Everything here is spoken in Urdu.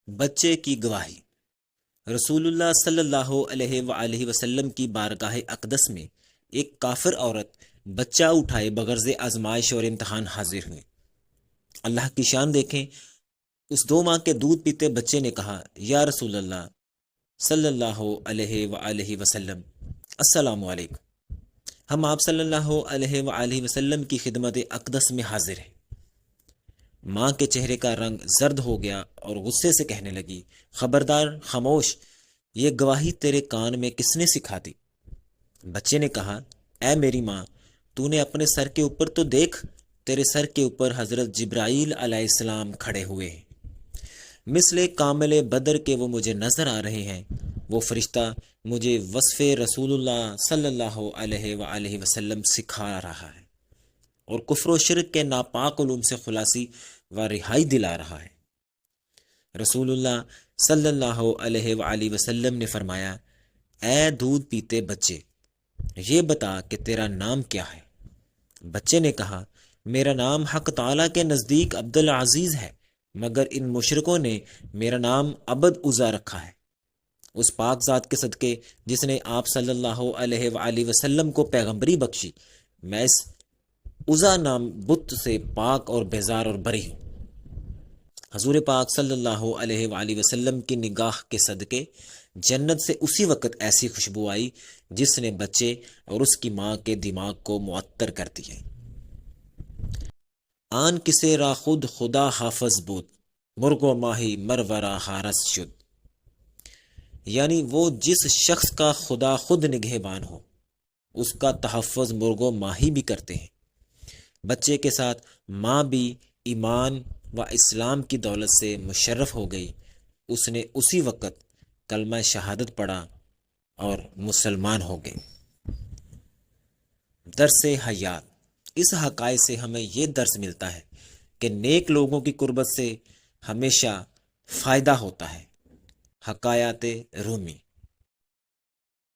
بچے کی گواہی۔ رسول اللہ صلی اللہ علیہ وآلہ وسلم کی بارگاہ اقدس میں ایک کافر عورت بچہ اٹھائے بغرض آزمائش اور امتحان حاضر ہوئی۔ اللہ کی شان دیکھیں، اس 2 ماہ کے دودھ پیتے بچے نے کہا، یا رسول اللہ صلی اللہ علیہ وآلہ وسلم، السلام علیکم، ہم آپ صلی اللہ علیہ وآلہ وسلم کی خدمت اقدس میں حاضر ہیں۔ ماں کے چہرے کا رنگ زرد ہو گیا اور غصے سے کہنے لگی، خبردار، خاموش، یہ گواہی تیرے کان میں کس نے سکھا دی؟ بچے نے کہا، اے میری ماں، تو نے اپنے سر کے اوپر تو دیکھ، تیرے سر کے اوپر حضرت جبرائیل علیہ السلام کھڑے ہوئے ہیں، مثل کامل بدر کے وہ مجھے نظر آ رہے ہیں۔ وہ فرشتہ مجھے وصف رسول اللہ صلی اللہ علیہ وآلہ وسلم سکھا رہا ہے اور کفر و شرک کے ناپاک علوم سے خلاصی و رہائی دلا رہا ہے۔ رسول اللہ صلی اللہ علیہ وآلہ وسلم نے فرمایا، اے دودھ پیتے بچے، یہ بتا کہ تیرا نام کیا ہے؟ بچے نے کہا، میرا نام حق تعالیٰ کے نزدیک عبدالعزیز ہے، مگر ان مشرکوں نے میرا نام عبد عزا رکھا ہے۔ اس پاک ذات کے صدقے جس نے آپ صلی اللہ علیہ وآلہ وسلم کو پیغمبری بخشی، میں اس عزا نام بت سے پاک اور بیزار اور بری ہوں۔ حضور پاک صلی اللہ علیہ وآلہ وسلم کی نگاہ کے صدقے جنت سے اسی وقت ایسی خوشبو آئی جس نے بچے اور اس کی ماں کے دماغ کو معطر کر دیا۔ آن کسے را خود خدا حافظ بود، مرغ و ماہی مرورا حارس شد۔ یعنی وہ جس شخص کا خدا خود نگہبان ہو، اس کا تحفظ مرغ و ماہی بھی کرتے ہیں۔ بچے کے ساتھ ماں بھی ایمان و اسلام کی دولت سے مشرف ہو گئی۔ اس نے اسی وقت کلمہ شہادت پڑھا اور مسلمان ہو گئی۔ درس حیات۔ اس حقائق سے ہمیں یہ درس ملتا ہے کہ نیک لوگوں کی قربت سے ہمیشہ فائدہ ہوتا ہے۔ حکایات رومی۔